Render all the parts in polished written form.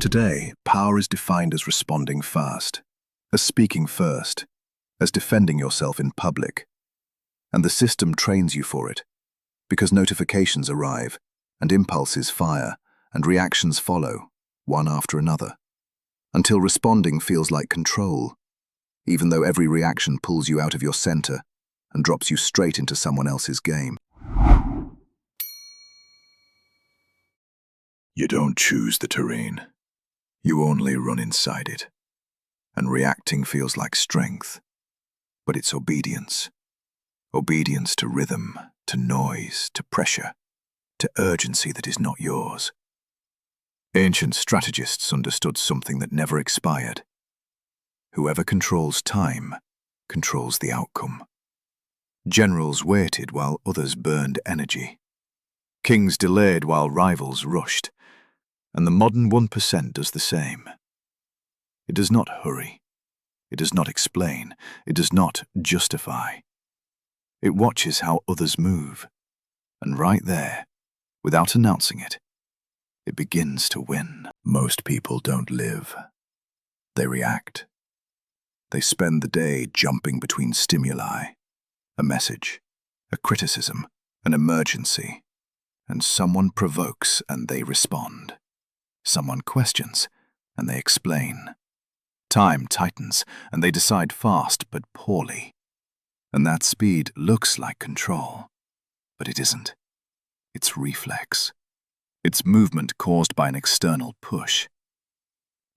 Today, power is defined as responding fast, as speaking first, as defending yourself in public. And the system trains you for it, because notifications arrive, and impulses fire, and reactions follow, one after another, until responding feels like control, even though every reaction pulls you out of your center and drops you straight into someone else's game. You don't choose the terrain. You only run inside it. And reacting feels like strength, but it's obedience. Obedience to rhythm, to noise, to pressure, to urgency that is not yours. Ancient strategists understood something that never expired. Whoever controls time controls the outcome. Generals waited while others burned energy. Kings delayed while rivals rushed. And the modern 1% does the same. It does not hurry. It does not explain. It does not justify. It watches how others move. And right there, without announcing it, it begins to win. Most people don't live. They react. They spend the day jumping between stimuli, a message, a criticism, an emergency, and someone provokes and they respond. Someone questions, and they explain. Time tightens, and they decide fast but poorly. And that speed looks like control, but it isn't. It's reflex. It's movement caused by an external push.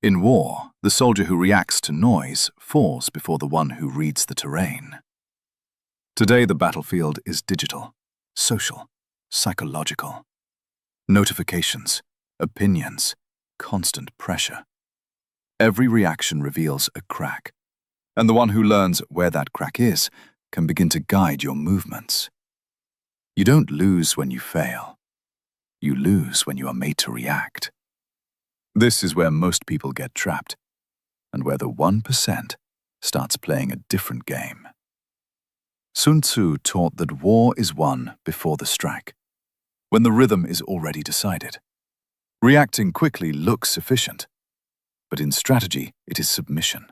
In war, the soldier who reacts to noise falls before the one who reads the terrain. Today, the battlefield is digital, social, psychological. Notifications, opinions, constant pressure. Every reaction reveals a crack, and the one who learns where that crack is can begin to guide your movements. You don't lose when you fail. You lose when you are made to react. This is where most people get trapped, and where the 1% starts playing a different game. Sun Tzu taught that war is won before the strike, when the rhythm is already decided. Reacting quickly looks efficient, but in strategy, it is submission.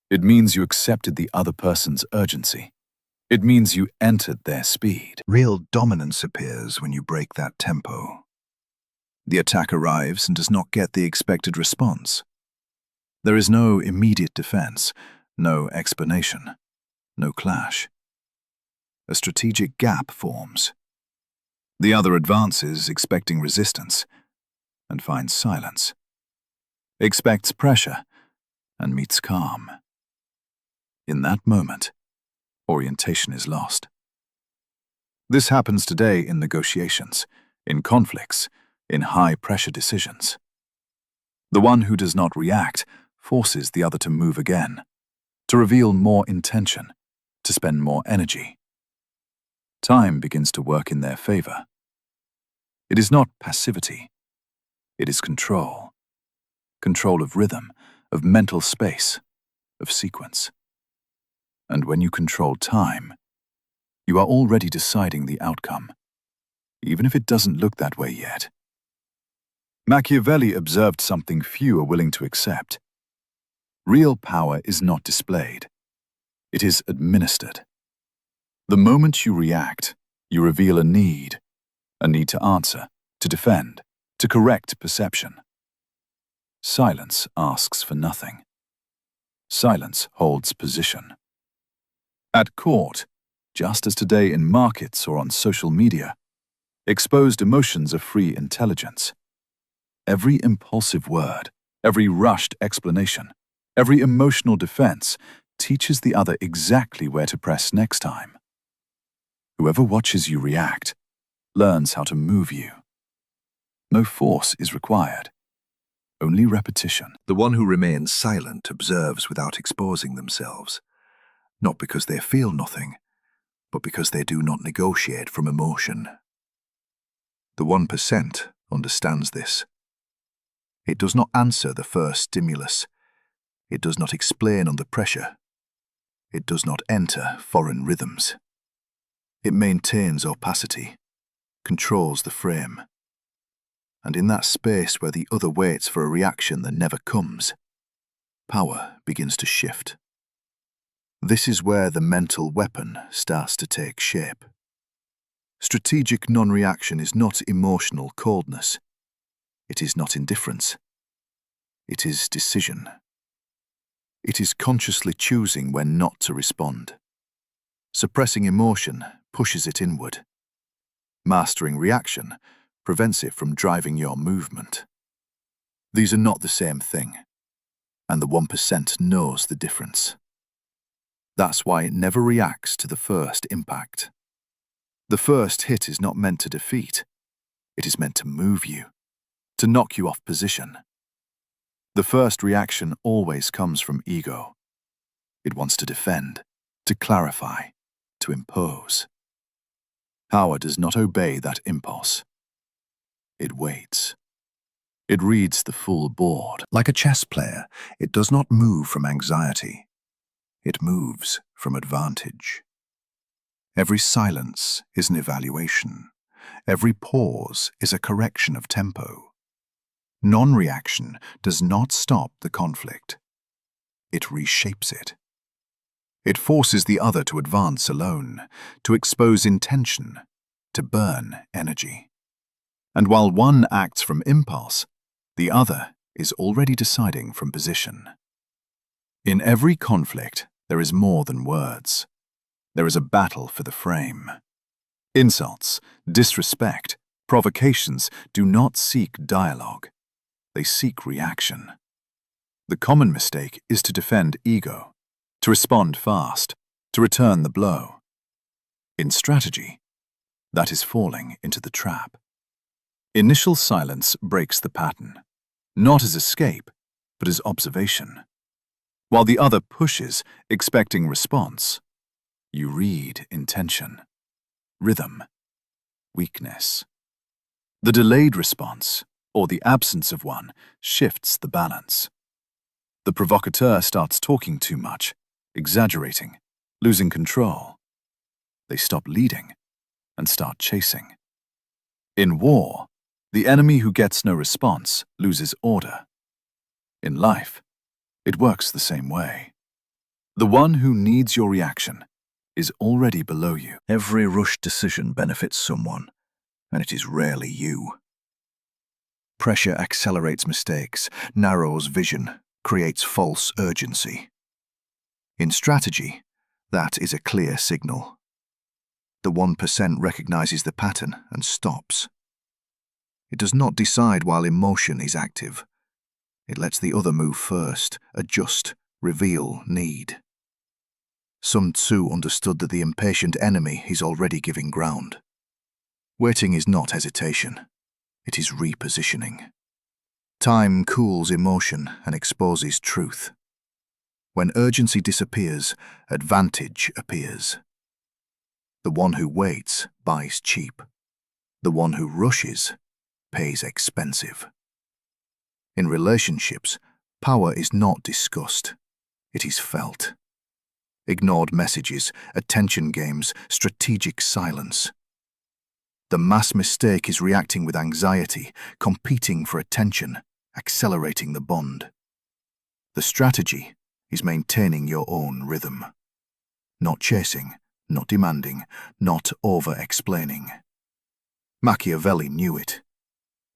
It means you accepted the other person's urgency. It means you entered their speed. Real dominance appears when you break that tempo. The attack arrives and does not get the expected response. There is no immediate defense, no explanation, no clash. A strategic gap forms. The other advances, expecting resistance, and finds silence. Expects pressure, and meets calm. In that moment, orientation is lost. This happens today in negotiations, in conflicts, in high-pressure decisions. The one who does not react forces the other to move again, to reveal more intention, to spend more energy. Time begins to work in their favor. It is not passivity. It is control. Control of rhythm, of mental space, of sequence. And when you control time, you are already deciding the outcome, even if it doesn't look that way yet. Machiavelli observed something few are willing to accept. Real power is not displayed. It is administered. The moment you react, you reveal a need to answer, to defend, to correct perception. Silence asks for nothing. Silence holds position. At court, just as today in markets or on social media, exposed emotions are free intelligence. Every impulsive word, every rushed explanation, every emotional defense teaches the other exactly where to press next time. Whoever watches you react learns how to move you. No force is required, only repetition. The one who remains silent observes without exposing themselves, not because they feel nothing, but because they do not negotiate from emotion. The 1% understands this. It does not answer the first stimulus. It does not explain under pressure. It does not enter foreign rhythms. It maintains opacity, controls the frame, and in that space where the other waits for a reaction that never comes, power begins to shift. This is where the mental weapon starts to take shape. Strategic non-reaction is not emotional coldness. It is not indifference. It is decision. It is consciously choosing when not to respond. Suppressing emotion pushes it inward. Mastering reaction prevents it from driving your movement. These are not the same thing, and the 1% knows the difference. That's why it never reacts to the first impact. The first hit is not meant to defeat. It is meant to move you, to knock you off position. The first reaction always comes from ego. It wants to defend, to clarify, to impose. Power does not obey that impulse. It waits. It reads the full board. Like a chess player, it does not move from anxiety. It moves from advantage. Every silence is an evaluation. Every pause is a correction of tempo. Non-reaction does not stop the conflict. It reshapes it. It forces the other to advance alone, to expose intention, to burn energy. And while one acts from impulse, the other is already deciding from position. In every conflict, there is more than words. There is a battle for the frame. Insults, disrespect, provocations do not seek dialogue. They seek reaction. The common mistake is to defend ego, to respond fast, to return the blow. In strategy, that is falling into the trap. Initial silence breaks the pattern, not as escape, but as observation. While the other pushes, expecting response, you read intention, rhythm, weakness. The delayed response, or the absence of one, shifts the balance. The provocateur starts talking too much, exaggerating, losing control. They stop leading and start chasing. In war, the enemy who gets no response loses order. In life, it works the same way. The one who needs your reaction is already below you. Every rushed decision benefits someone, and it is rarely you. Pressure accelerates mistakes, narrows vision, creates false urgency. In strategy, that is a clear signal. The 1% recognizes the pattern and stops. It does not decide while emotion is active. It lets the other move first, adjust, reveal need. Sun Tzu understood that the impatient enemy is already giving ground. Waiting is not hesitation. It is repositioning. Time cools emotion and exposes truth. When urgency disappears, advantage appears. The one who waits buys cheap. The one who rushes pays expensive. In relationships, power is not discussed. It is felt. Ignored messages, attention games, strategic silence. The mass mistake is reacting with anxiety, competing for attention, accelerating the bond. The strategy is maintaining your own rhythm. Not chasing, not demanding, not over-explaining. Machiavelli knew it.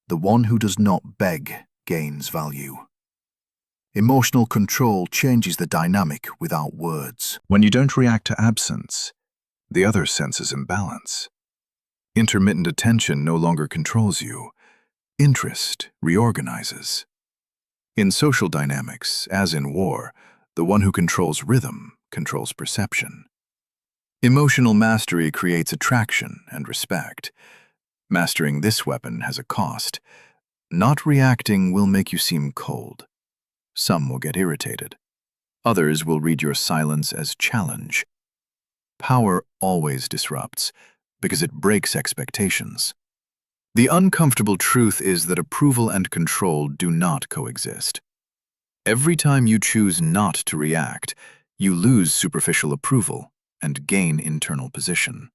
The one who does not beg gains value. Emotional control changes the dynamic without words. When you don't react to absence, the other senses imbalance. Intermittent attention no longer controls you. Interest reorganizes. In social dynamics, as in war, the one who controls rhythm controls perception. Emotional mastery creates attraction and respect. Mastering this weapon has a cost. Not reacting will make you seem cold. Some will get irritated. Others will read your silence as challenge. Power always disrupts, because it breaks expectations. The uncomfortable truth is that approval and control do not coexist. Every time you choose not to react, you lose superficial approval and gain internal position.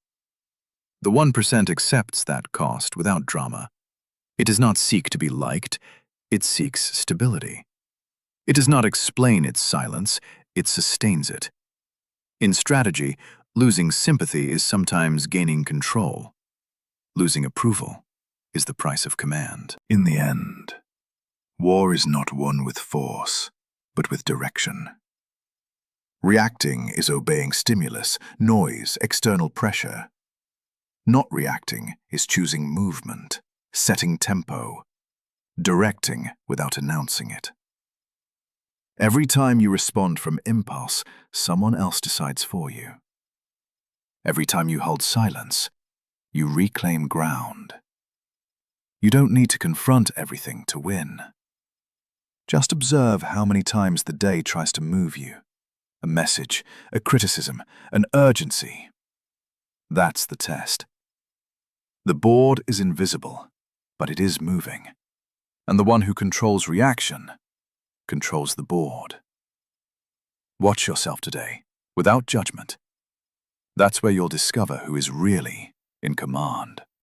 The 1% accepts that cost without drama. It does not seek to be liked, it seeks stability. It does not explain its silence, it sustains it. In strategy, losing sympathy is sometimes gaining control. Losing approval is the price of command. In the end, war is not won with force, but with direction. Reacting is obeying stimulus, noise, external pressure. Not reacting is choosing movement, setting tempo, directing without announcing it. Every time you respond from impulse, someone else decides for you. Every time you hold silence, you reclaim ground. You don't need to confront everything to win. Just observe how many times the day tries to move you. A message, a criticism, an urgency. That's the test. The board is invisible, but it is moving. And the one who controls reaction controls the board. Watch yourself today, without judgment. That's where you'll discover who is really in command.